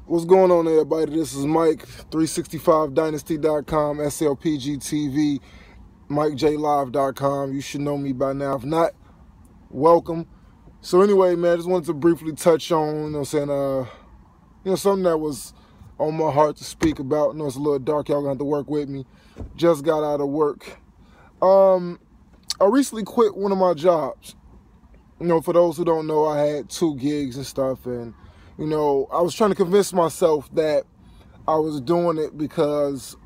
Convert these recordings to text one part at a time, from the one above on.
What's going on, everybody? This is Mike, 365dynasty.com, SLPGTV, MikeJLive.com. You should know me by now. If not, welcome. So anyway, man, I just wanted to briefly touch on, something that was on my heart to speak about. I know it's a little dark. Y'all gonna have to work with me. Just got out of work. I recently quit one of my jobs. For those who don't know, I had 2 gigs and stuff, and I was trying to convince myself that I was doing it because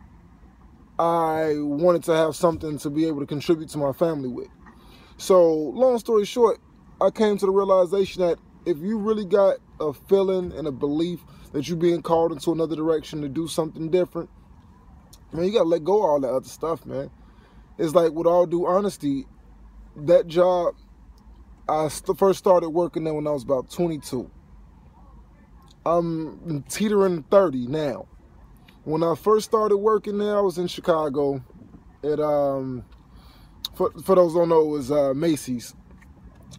I wanted to have something to be able to contribute to my family with. So, long story short, I came to the realization that if you really got a feeling and a belief that you're being called into another direction to do something different, man, you got to let go of all that other stuff, man. It's like, with all due honesty, that job, I first started working there when I was about 22. I'm teetering 30 now. When I first started working there, I was in Chicago. For those who don't know, it was Macy's.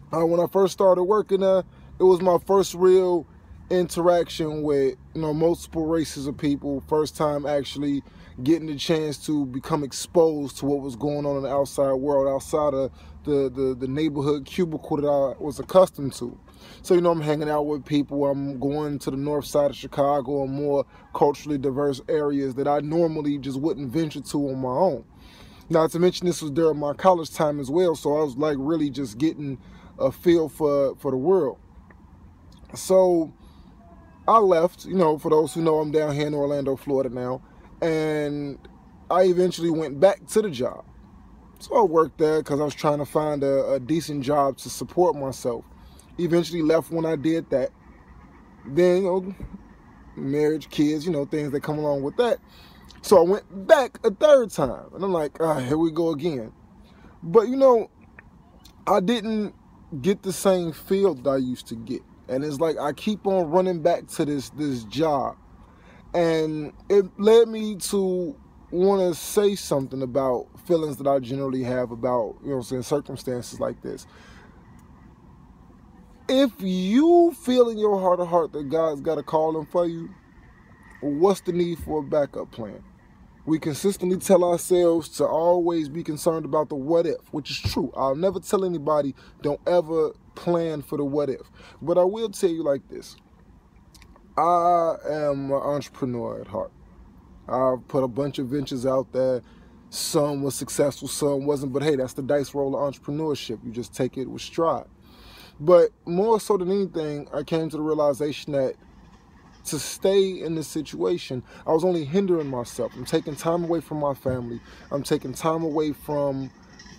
When I first started working there, it was my first real interaction with multiple races of people. First time actually getting the chance to become exposed to what was going on in the outside world, outside of the neighborhood cubicle that I was accustomed to. So I'm hanging out with people. I'm going to the north side of Chicago and more culturally diverse areas that I normally just wouldn't venture to on my own. Not to mention, this was during my college time as well, so I was like really just getting a feel for the world. So I left, for those who know, I'm down here in Orlando, Florida now, and I eventually went back to the job. So I worked there because I was trying to find a decent job to support myself. Eventually left when I did that. Then, marriage, kids, things that come along with that. So I went back a third time, and I'm like, here we go again. But, I didn't get the same feel that I used to get. And it's like I keep on running back to this job. And it led me to want to say something about feelings that I generally have about, circumstances like this. If you feel in your heart of heart that God's got a calling for you, what's the need for a backup plan? We consistently tell ourselves to always be concerned about the what if, which is true. I'll never tell anybody don't ever plan for the what if. But I will tell you like this. I am an entrepreneur at heart. I've put a bunch of ventures out there. Some was successful, some wasn't. But hey, that's the dice roll of entrepreneurship. You just take it with stride. But more so than anything, I came to the realization that to stay in this situation, I was only hindering myself. I'm taking time away from my family. I'm taking time away from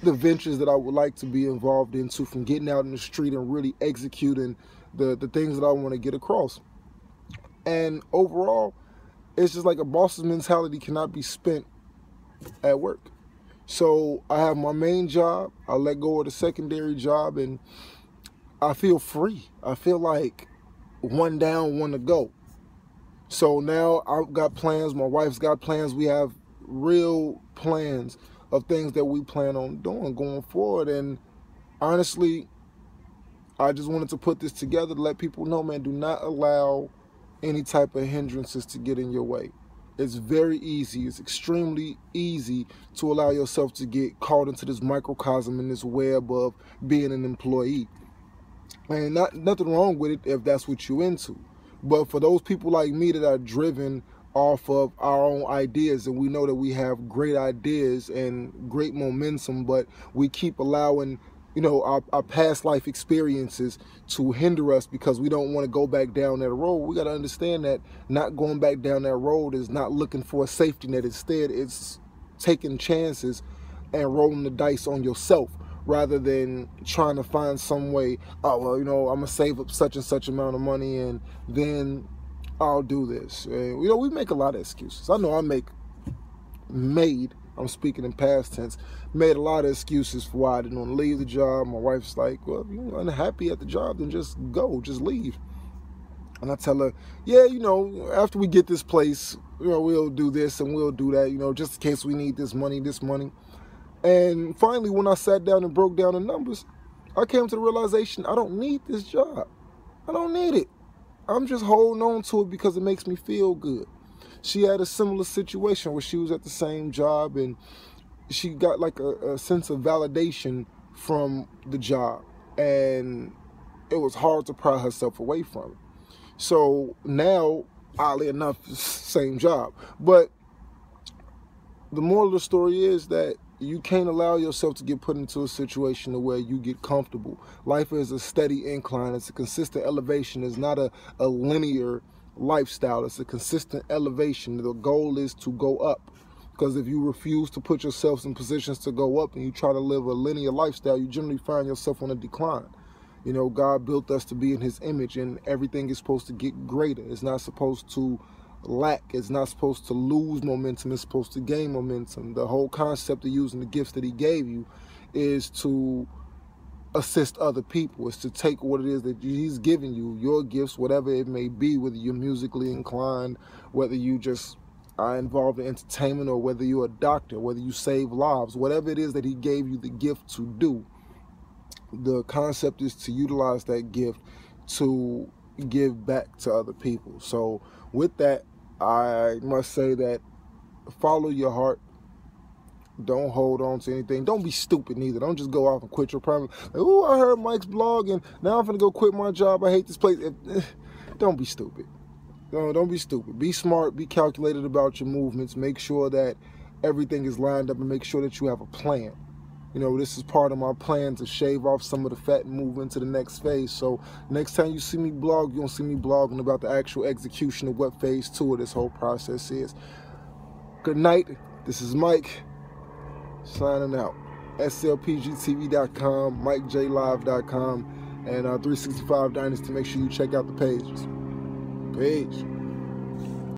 the ventures that I would like to be involved into, from getting out in the street and really executing the things that I want to get across. And overall, it's just like a boss's mentality cannot be spent at work. So I have my main job. I let go of the secondary job, and I feel free. I feel like one down, one to go. So now I've got plans. My wife's got plans. We have real plans of things that we plan on doing going forward. And honestly, I just wanted to put this together to let people know, man, do not allow any type of hindrances to get in your way. It's very easy. It's extremely easy to allow yourself to get caught into this microcosm in this web of being an employee. And nothing wrong with it if that's what you're into. But for those people like me that are driven off of our own ideas, and we know that we have great ideas and great momentum, but we keep allowing, our past life experiences to hinder us because we don't want to go back down that road. We got to understand that not going back down that road is not looking for a safety net. Instead, it's taking chances and rolling the dice on yourself, rather than trying to find some way, I'm going to save up such and such amount of money and then I'll do this. And, we make a lot of excuses. I know I'm speaking in past tense, made a lot of excuses for why I didn't want to leave the job. My wife's like, well, if you're unhappy at the job, then just go, just leave. And I tell her, yeah, after we get this place, we'll do this and we'll do that, just in case we need this money. And finally, when I sat down and broke down the numbers, I came to the realization I don't need this job. I don't need it. I'm just holding on to it because it makes me feel good. She had a similar situation where she was at the same job and she got like a sense of validation from the job, and it was hard to pry herself away from it. So now, oddly enough, same job. But the moral of the story is that you can't allow yourself to get put into a situation where you get comfortable. Life is a steady incline. It's a consistent elevation. It's not a linear lifestyle. It's a consistent elevation. The goal is to go up. Because if you refuse to put yourself in positions to go up and you try to live a linear lifestyle, you generally find yourself on a decline. You know, God built us to be in his image, and everything is supposed to get greater. It's not supposed to lack. It's not supposed to lose momentum. It's supposed to gain momentum. The whole concept of using the gifts that he gave you is to assist other people. It's to take what it is that he's given you, your gifts, whatever it may be, whether you're musically inclined, whether you just are involved in entertainment, or whether you're a doctor, whether you save lives, whatever it is that he gave you the gift to do. The concept is to utilize that gift to give back to other people. So with that, I must say that follow your heart. Don't hold on to anything. Don't be stupid neither. Don't just go off and quit your promise. Like, oh, I heard Mike's blog and now I'm going to go quit my job. I hate this place. Don't be stupid. Don't be stupid. Be smart. Be calculated about your movements. Make sure that everything is lined up and make sure that you have a plan. You know, this is part of my plan to shave off some of the fat and move into the next phase. So next time you see me blog, you're going to see me blogging about the actual execution of what phase 2 of this whole process is. Good night. This is Mike signing out. SLPGTV.com, MikeJLive.com, and 365 Dynasty. Make sure you check out the pages. Peace.